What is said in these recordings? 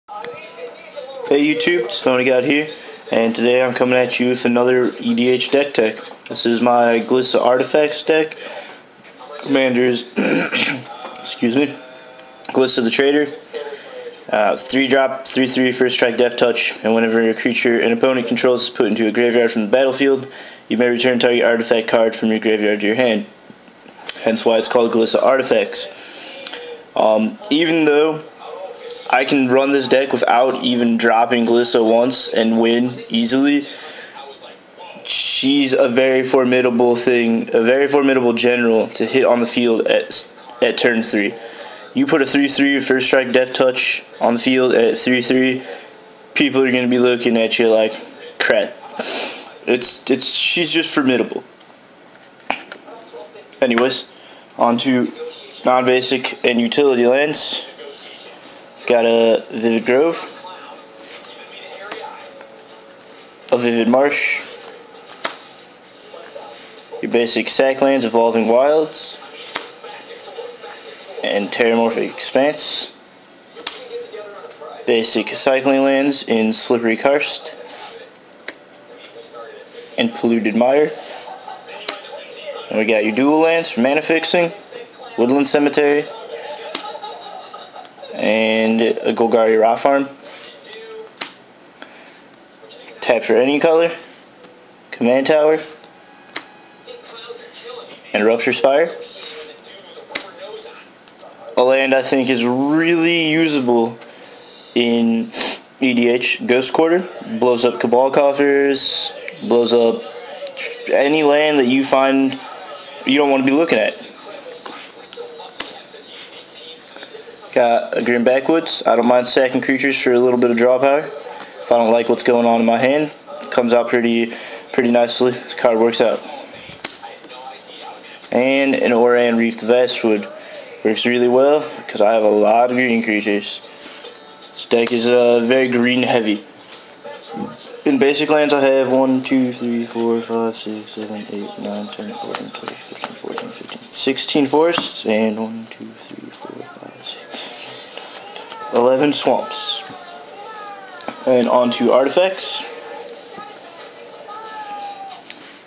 Hey YouTube, it's Phony God here, and today I'm coming at you with another EDH deck tech. This is my Glissa Artifacts deck. Commander's, excuse me, Glissa the Trader. 3-drop, 3/3 first strike death touch, and whenever a creature an opponent controls is put into a graveyard from the battlefield, you may return target artifact card from your graveyard to your hand. Hence why it's called Glissa Artifacts. Even though I can run this deck without even dropping Glissa once and win easily, she's a very formidable general to hit on the field at turn 3. You put a 3/3 first strike death touch on the field at 3/3, people are gonna be looking at you like crap. She's just formidable. Anyways, on to non-basic and utility lands. Got a Vivid Grove, a Vivid Marsh, your basic sack lands, Evolving Wilds, and Terramorphic Expanse. Basic cycling lands in Slippery Karst and Polluted Mire. And we got your dual lands for mana fixing, Woodland Cemetery, and a Golgari Raw Farm. Tap for any color, Command Tower, and Rupture Spire. A land I think is really usable in EDH, Ghost Quarter. Blows up Cabal Coffers, blows up any land that you find you don't want to be looking at. Got a Grim Backwoods. I don't mind stacking creatures for a little bit of draw power. If I don't like what's going on in my hand, it comes out pretty nicely. This card works out. And an Oran Reef the Vastwood. Works really well because I have a lot of green creatures. This deck is very green heavy. In basic lands I have 1, 2, 3, 4, 5, 6, 7, 8, 9, 10, 11, 12, 13, 14, 15, 16 forests, and 1, 2, 3, 4, 5, 6, 11 swamps. And on to artifacts.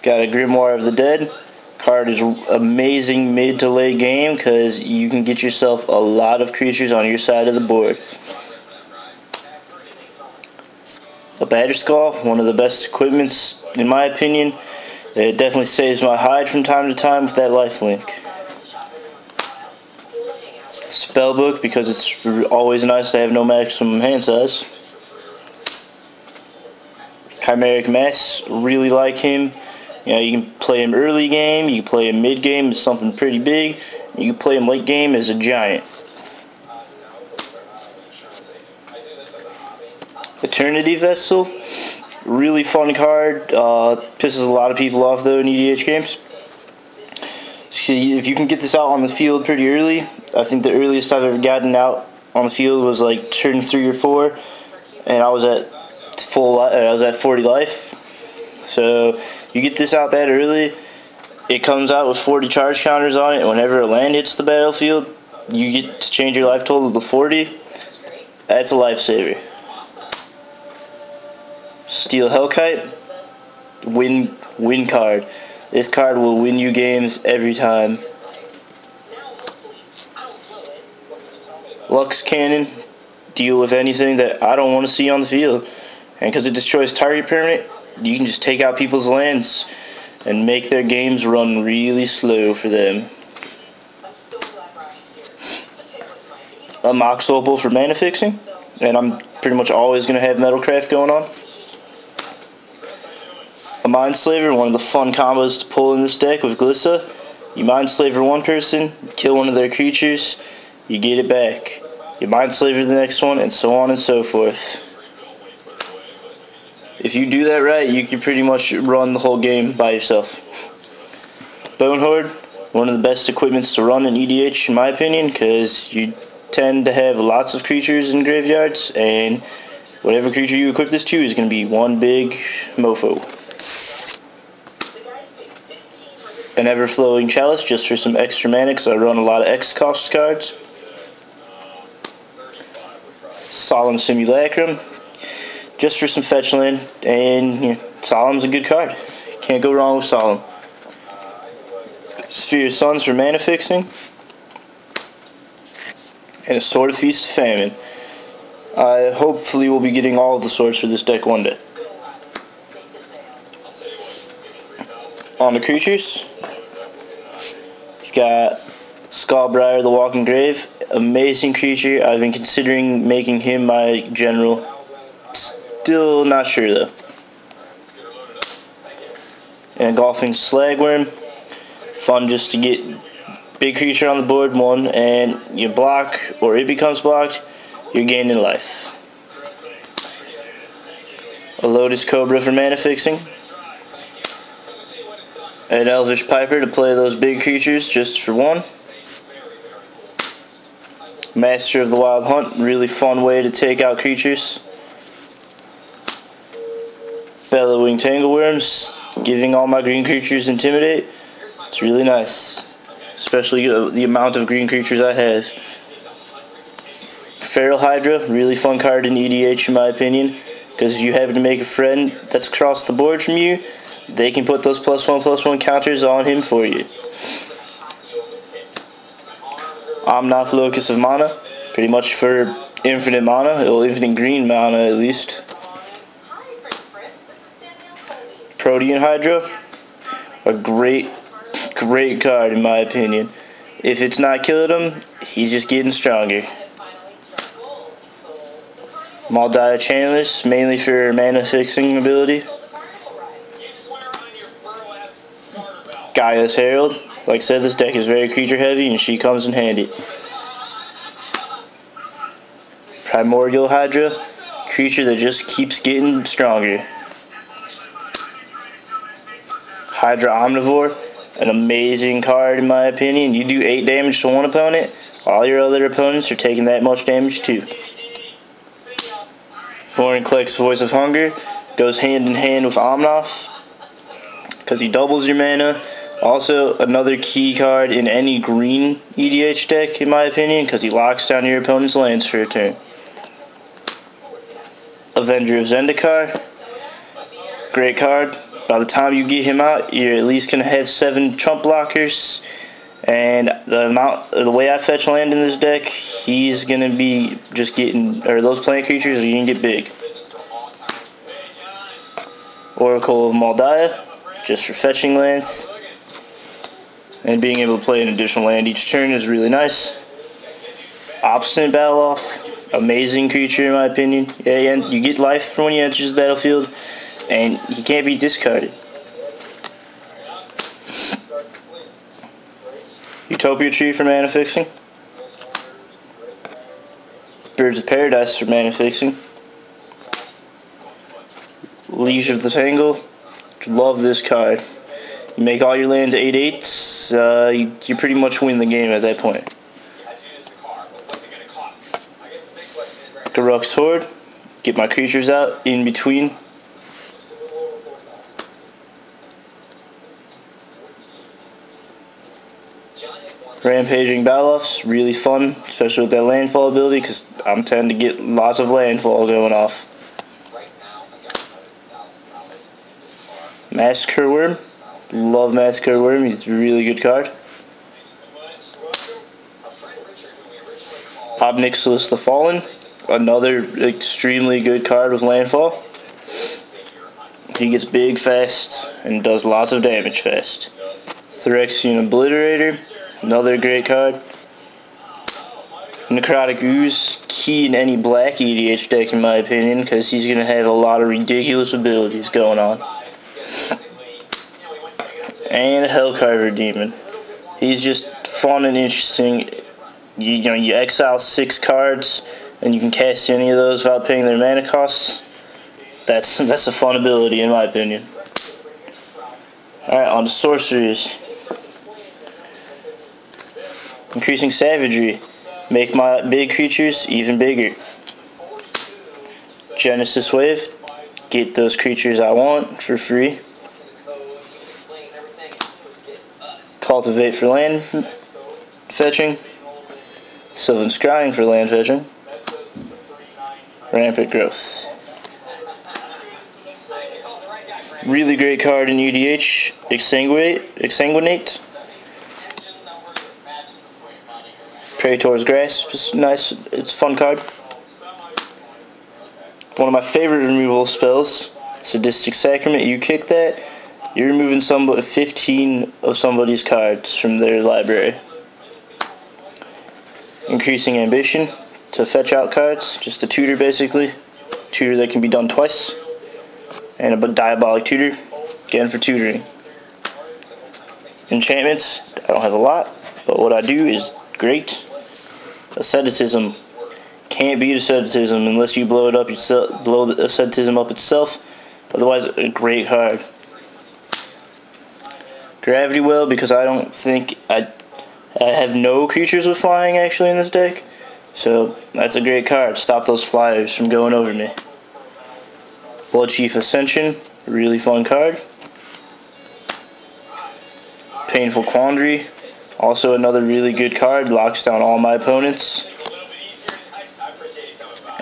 Got a Grimoire of the Dead. Card is amazing mid to late game because you can get yourself a lot of creatures on your side of the board. A Batterskull, one of the best equipments in my opinion. It definitely saves my hide from time to time with that lifelink. Spellbook, because it's always nice to have no maximum hand size. Chimeric Mass, really like him. You know, you can play him early game, you can play him mid game as something pretty big, you can play him late game as a giant. Eternity Vessel, really fun card, pisses a lot of people off though in EDH games. So if you can get this out on the field pretty early, I think the earliest I've ever gotten out on the field was like turn 3 or 4, and I was at 40 life. So you get this out that early, it comes out with 40 charge counters on it, and whenever a land hits the battlefield, you get to change your life total to 40. That's a lifesaver. Steel Hellkite, win card. This card will win you games every time. Lux Cannon, deal with anything that I don't want to see on the field. And because it destroys target permanent, you can just take out people's lands and make their games run really slow for them. A Mox Opal for mana fixing, and I'm pretty much always going to have Metalcraft going on. A Mindslaver, one of the fun combos to pull in this deck with Glissa. You Mindslaver one person, kill one of their creatures, you get it back. You Mindslaver the next one, and so on and so forth. If you do that right, you can pretty much run the whole game by yourself. Bonehorde, one of the best equipments to run in EDH in my opinion, because you tend to have lots of creatures in graveyards, and whatever creature you equip this to is going to be one big mofo. An Everflowing Chalice, just for some extra mana, because I run a lot of X cost cards. Solemn Simulacrum, just for some fetch land, and Solemn's a good card. Can't go wrong with Solemn. Sphere of Suns for mana fixing, and a Sword of Feast of Famine. I hopefully will be getting all of the swords for this deck one day. On the creatures, you've got Skullbriar the Walking Grave. Amazing creature. I've been considering making him my general. Still not sure though. And Engulfing Slagworm. Fun just to get big creature on the board, one, and you block, or it becomes blocked, you're gaining life. A Lotus Cobra for mana fixing. An Elvish Piper to play those big creatures just for one. Master of the Wild Hunt, really fun way to take out creatures. Bellowing Tangleworms, giving all my green creatures Intimidate. It's really nice, especially the amount of green creatures I have. Feral Hydra, really fun card in EDH in my opinion, because if you happen to make a friend that's across the board from you, they can put those +1/+1 counters on him for you. Omnath Locus of Mana, pretty much for infinite mana, or infinite green mana at least. Protean Hydra, a great card in my opinion. If it's not killing him, he's just getting stronger. Maldia Channelers, mainly for mana fixing ability. Gaia's Herald, like I said, this deck is very creature heavy and she comes in handy. Primordial Hydra, creature that just keeps getting stronger. Hydra Omnivore, an amazing card in my opinion. You do 8 damage to one opponent, all your other opponents are taking that much damage too. Vorinclex Voice of Hunger goes hand in hand with Omnath because he doubles your mana. Also, another key card in any green EDH deck, in my opinion, because he locks down your opponent's lands for a turn. Avenger of Zendikar, great card. By the time you get him out, you're at least going to have 7 trump blockers. And the way I fetch land in this deck, he's going to be just getting, or those plant creatures are going to get big. Oracle of Maldia, just for fetching lands. And being able to play an additional land each turn is really nice. Obstinate Battle-Off, amazing creature in my opinion. Yeah, you get life from when he enters the battlefield, and he can't be discarded. Utopia Tree for mana fixing. Birds of Paradise for mana fixing. Liege of the Tangle, love this card. You make all your lands 8/8s, you pretty much win the game at that point. Garruk's Horde, get my creatures out in between. Rampaging Battle-Offs, really fun, especially with that landfall ability, because I'm tending to get lots of landfall going off. Massacre Worm, love Massacre Worm, he's a really good card. Obnixilis the Fallen, another extremely good card with landfall. He gets big fast and does lots of damage fast. Phyrexian Obliterator, another great card. Necrotic Ooze, key in any black EDH deck in my opinion, because he's going to have a lot of ridiculous abilities going on. And Hellcarver Demon. He's just fun and interesting. You exile 6 cards, and you can cast any of those without paying their mana costs. That's a fun ability in my opinion. Alright, on to sorceries. Increasing Savagery. Make my big creatures even bigger. Genesis Wave. Get those creatures I want for free. Cultivate for land fetching. Sylvan Scrying for land fetching. Rampant Growth. Really great card in EDH. Exsanguinate. Praetor's Grasp is nice. It's a fun card. One of my favorite removal spells, Sadistic Sacrament. You kick that, you're removing 15 of somebody's cards from their library. Increasing Ambition to fetch out cards, just a tutor basically. Tutor that can be done twice. And a Diabolic Tutor, again for tutoring. Enchantments, I don't have a lot, but what I do is great. Asceticism. Can't beat Asceticism unless you blow it up yourself, blow the Asceticism up itself. Otherwise, a great card. Gravity Well, because I don't think I have no creatures with flying actually in this deck. So that's a great card. Stop those flyers from going over me. Bloodchief Ascension, really fun card. Painful Quandary, also another really good card. Locks down all my opponents.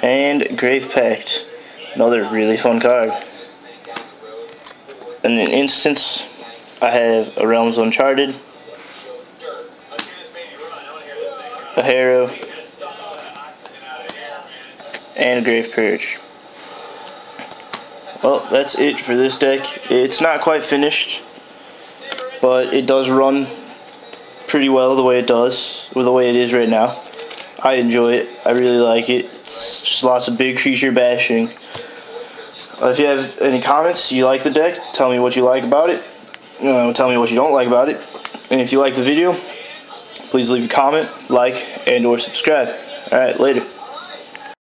And Grave Pact, another really fun card. And in instance, I have a Realms Uncharted, a Harrow, and a Grave Purge. Well, that's it for this deck. It's not quite finished, but it does run pretty well the way it does, or the way it is right now. I enjoy it. I really like it. It's just lots of big creature bashing. If you have any comments, you like the deck, tell me what you like about it. Tell me what you don't like about it. And if you like the video, please leave a comment, like, and or subscribe. Alright, later.